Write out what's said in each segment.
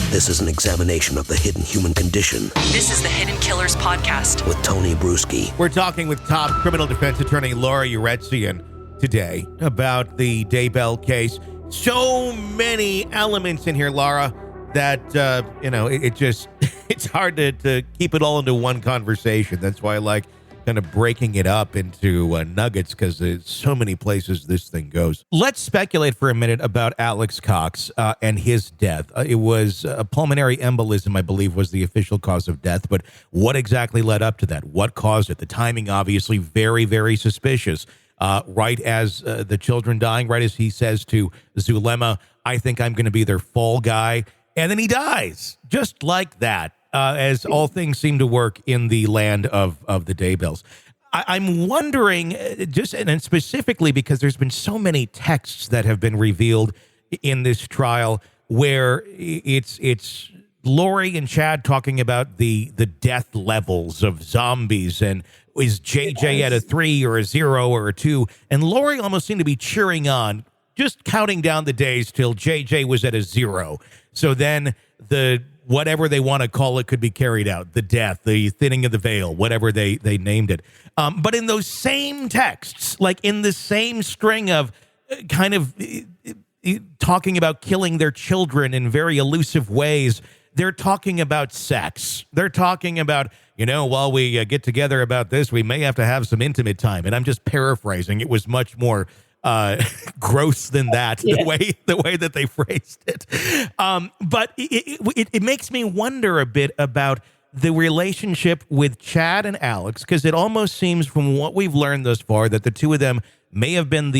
This is an examination of the hidden human condition. This is the Hidden Killers Podcast With Tony Bruschi. We're talking with top criminal defense attorney Lori Vallow today about the Daybell case. So many elements in here, Laura, that, it's hard to keep it all into one conversation. That's why I like kind of breaking it up into nuggets, because there's so many places this thing goes. Let's speculate for a minute about Alex Cox and his death. It was a pulmonary embolism, I believe, was the official cause of death. But what exactly led up to that? What caused it? The timing, obviously, very, very suspicious. Right as the children dying, right as he says to Zulema, I think I'm going to be their fall guy. And then he dies, just like that. As all things seem to work in the land of the Daybells. I'm wondering, and specifically because there's been so many texts that have been revealed in this trial where it's Lori and Chad talking about the death levels of zombies, and is JJ at a 3 or a 0 or a 2, and Lori almost seemed to be cheering on, just counting down the days till JJ was at a 0. So then the whatever they want to call it could be carried out. The death, the thinning of the veil, whatever they named it. But in those same texts, like in the same string of kind of talking about killing their children in very elusive ways, they're talking about sex. They're talking about, while we get together about this, we may have to have some intimate time. And I'm just paraphrasing. It was much more gross than that, the way that they phrased it. But it makes me wonder a bit about the relationship with Chad and Alex, because it almost seems from what we've learned thus far that the two of them may have been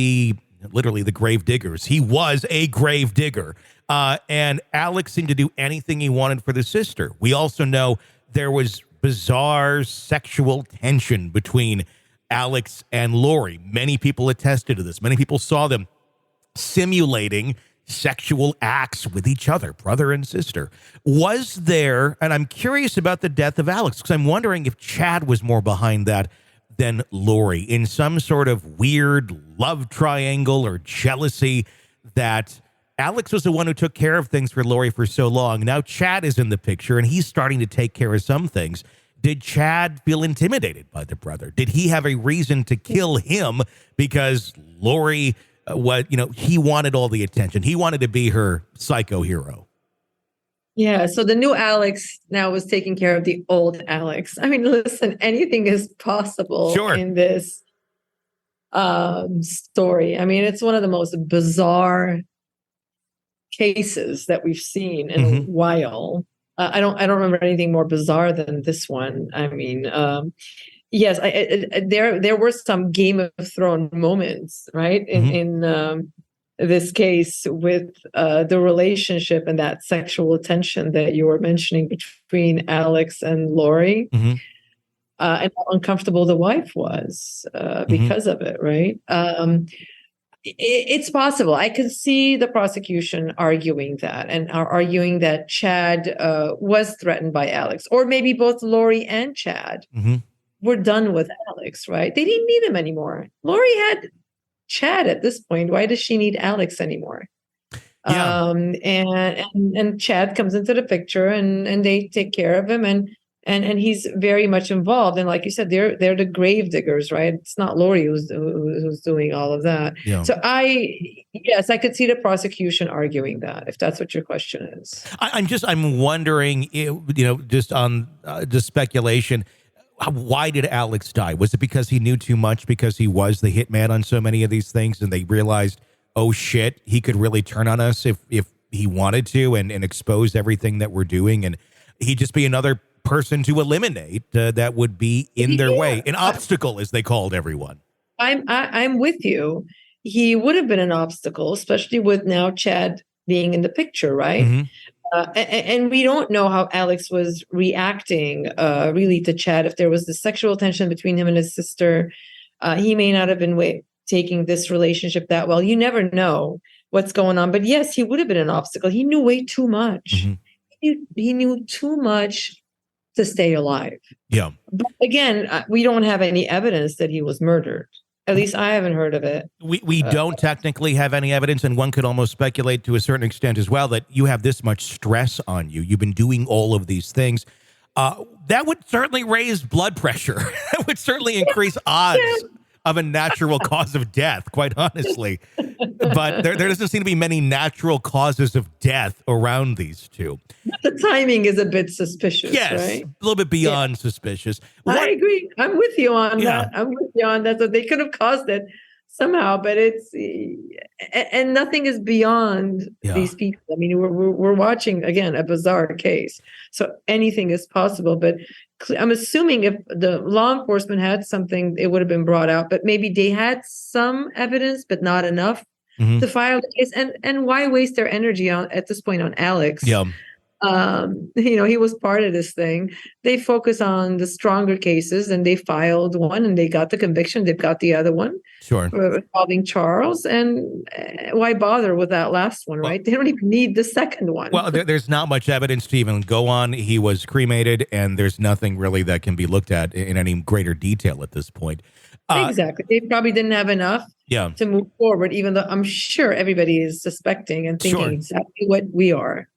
literally the grave diggers. He was a grave digger. And Alex seemed to do anything he wanted for the sister. We also know there was bizarre sexual tension between Alex and Lori. Many people attested to this. Many people saw them simulating sexual acts with each other, brother and sister. Was there, and I'm curious about the death of Alex, because I'm wondering if Chad was more behind that than Lori, in some sort of weird love triangle or jealousy, that Alex was the one who took care of things for Lori for so long. Now Chad is in the picture, and he's starting to take care of some things. Did Chad feel intimidated by the brother? Did he have a reason to kill him because Lori, he wanted all the attention. He wanted to be her psycho hero. Yeah, so the new Alex now was taking care of the old Alex. I mean, listen, anything is possible in this story. I mean, it's one of the most bizarre cases that we've seen in a while. I don't remember anything more bizarre than this one. I mean, yes, there were some Game of Thrones moments, right, in this case with the relationship and that sexual tension that you were mentioning between Alex and Lori, and how uncomfortable the wife was because of it, right? It's possible. I could see the prosecution arguing that, and are arguing that Chad was threatened by Alex, or maybe both Lori and Chad were done with Alex, right? They didn't need him anymore. Lori had Chad at this point. Why does she need Alex anymore? Yeah. And Chad comes into the picture, and they take care of him, and he's very much involved. And like you said, they're the grave diggers, right? It's not Lori who's doing all of that. Yeah. So I could see the prosecution arguing that, if that's what your question is. I'm wondering, just on just speculation, why did Alex die? Was it because he knew too much, because he was the hitman on so many of these things, and they realized, oh shit, he could really turn on us if he wanted to, and expose everything that we're doing, and he'd just be another person to eliminate that would be in their way, an obstacle, as they called everyone. I'm with you. He would have been an obstacle, especially with now Chad being in the picture, right? And we don't know how Alex was reacting really to Chad. If there was the sexual tension between him and his sister, he may not have been taking this relationship that well. You never know what's going on. But yes, he would have been an obstacle. He knew way too much. He knew too much to stay alive. Yeah. But again, we don't have any evidence that he was murdered. At least I haven't heard of it. We don't technically have any evidence, and one could almost speculate to a certain extent as well that you have this much stress on you. You've been doing all of these things. That would certainly raise blood pressure. That would certainly increase odds of a natural cause of death, quite honestly. But there doesn't seem to be many natural causes of death around these two. The timing is a bit suspicious, Yes, right? a little bit beyond suspicious. I agree. I'm with you on that. I'm with you on that. So they could have caused it somehow, but and nothing is beyond these people. I mean, we're watching, again, a bizarre case. So anything is possible, but I'm assuming if the law enforcement had something, it would have been brought out, but maybe they had some evidence, but not enough to file the case. And why waste their energy at this point on Alex? Yeah. He was part of this thing. They focus on the stronger cases, and they filed one and they got the conviction. They've got the other one, involving Charles. And why bother with that last one, right? They don't even need the second one. Well, there's not much evidence to even go on. He was cremated, and there's nothing really that can be looked at in any greater detail at this point. Exactly. They probably didn't have enough to move forward, even though I'm sure everybody is suspecting and thinking exactly what we are.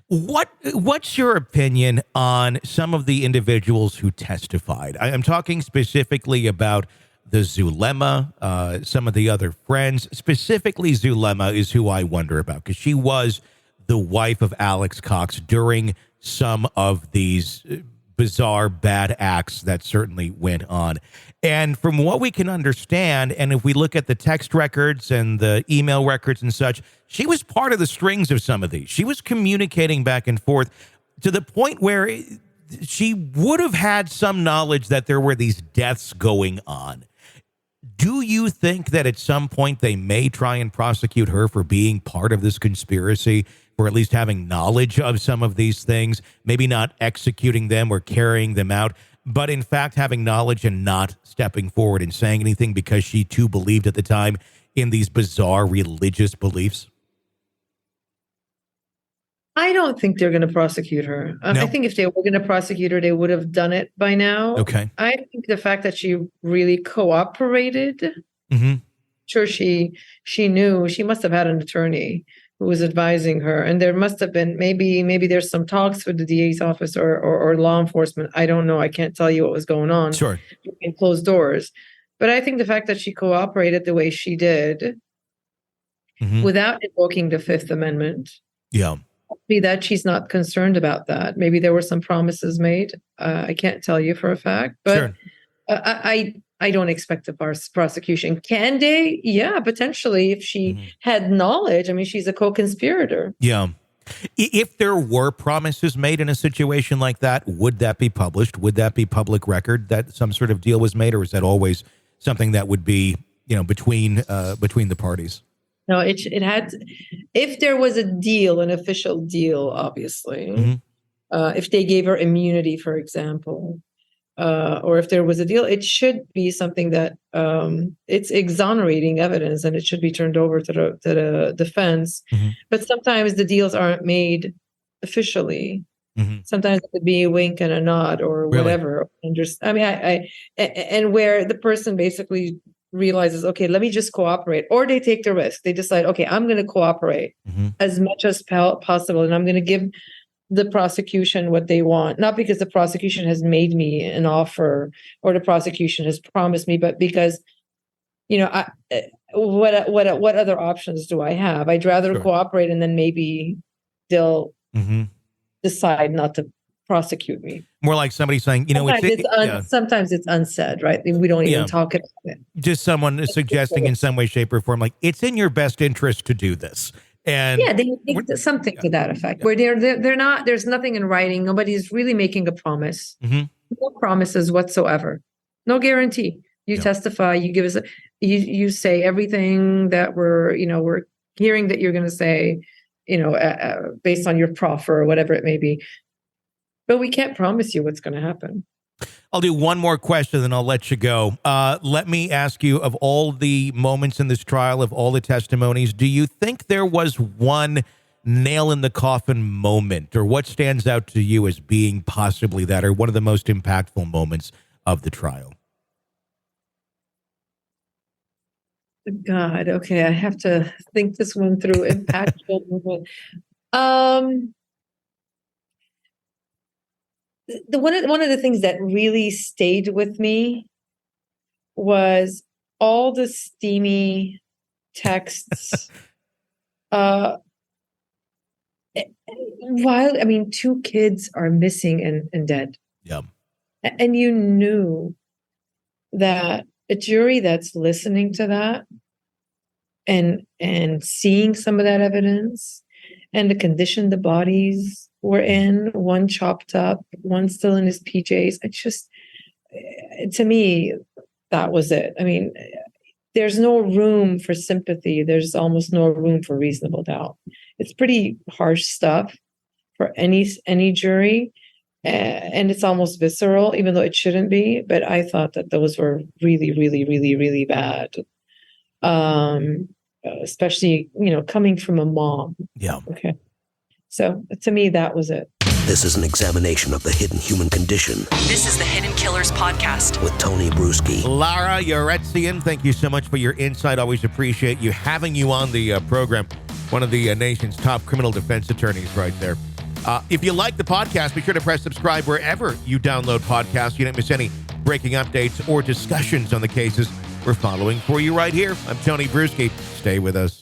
What's your opinion on some of the individuals who testified? I'm talking specifically about the Zulema, some of the other friends. Specifically, Zulema is who I wonder about, because she was the wife of Alex Cox during some of these bizarre bad acts that certainly went on. And from what we can understand, and if we look at the text records and the email records and such, she was part of the strings of some of these. She was communicating back and forth to the point where she would have had some knowledge that there were these deaths going on. Do you think that at some point they may try and prosecute her for being part of this conspiracy, or at least having knowledge of some of these things, maybe not executing them or carrying them out, but in fact having knowledge and not stepping forward and saying anything because she too believed at the time in these bizarre religious beliefs? I don't think they're going to prosecute her. No? I think if they were going to prosecute her, they would have done it by now. Okay. I think the fact that she really cooperated, sure, she knew, she must have had an attorney who was advising her, and there must have been maybe there's some talks with the DA's office or law enforcement. I don't know. I can't tell you what was going on in closed doors. But I think the fact that she cooperated the way she did without invoking the Fifth Amendment, be that she's not concerned about that. Maybe there were some promises made. I can't tell you for a fact, but I don't expect a prosecution. Can they? Yeah, potentially, if she had knowledge. I mean, she's a co-conspirator. Yeah. If there were promises made in a situation like that, would that be published? Would that be public record that some sort of deal was made, or is that always something that would be, between the parties? No, it had. If there was a deal, an official deal, obviously, if they gave her immunity, for example. Or if there was a deal, it should be something that it's exonerating evidence, and it should be turned over to the defense. But sometimes the deals aren't made officially. Sometimes it could be a wink and a nod or whatever. I mean, and where the person basically realizes, okay, let me just cooperate, or they take the risk. They decide, okay, I'm going to cooperate as much as possible, and I'm going to give the prosecution what they want, not because the prosecution has made me an offer or the prosecution has promised me, but because, what other options do I have? I'd rather cooperate, and then maybe they'll decide not to prosecute me. More like somebody saying, sometimes it's unsaid, right? We don't even talk about it. Just someone is suggesting in some way, shape, or form, like, it's in your best interest to do this. And they something to that effect, where they're not, there's nothing in writing. Nobody's really making a promise. No promises whatsoever. No guarantee. You testify, you give us, you say everything that we're hearing that you're going to say, based on your proffer or whatever it may be. But we can't promise you what's going to happen. I'll do one more question, then I'll let you go. Let me ask you, of all the moments in this trial, of all the testimonies, do you think there was one nail in the coffin moment, or what stands out to you as being possibly that, or one of the most impactful moments of the trial? God, okay, I have to think this one through. Impactful. Um, one of the things that really stayed with me was all the steamy texts. uh, while I mean, two kids are missing and dead, Yeah. and you knew that a jury that's listening to that and seeing some of that evidence and the condition the bodies were in, one chopped up, one still in his PJs. It just, to me, that was it. I mean, there's no room for sympathy. There's almost no room for reasonable doubt. It's pretty harsh stuff for any jury. And it's almost visceral, even though it shouldn't be. But I thought that those were really, really, really, really bad. Especially, coming from a mom. Yeah. Okay. So to me, that was it. This is an examination of the hidden human condition This is the Hidden Killers Podcast. with Tony Bruschi. Lara Uretzian, thank you so much for your insight. Always appreciate you having you on the program. One of the nation's top criminal defense attorneys right there. If you like the podcast, be sure to press subscribe wherever you download podcasts. You don't miss any breaking updates or discussions on the cases we're following for you right here. I'm Tony Bruschi. Stay with us.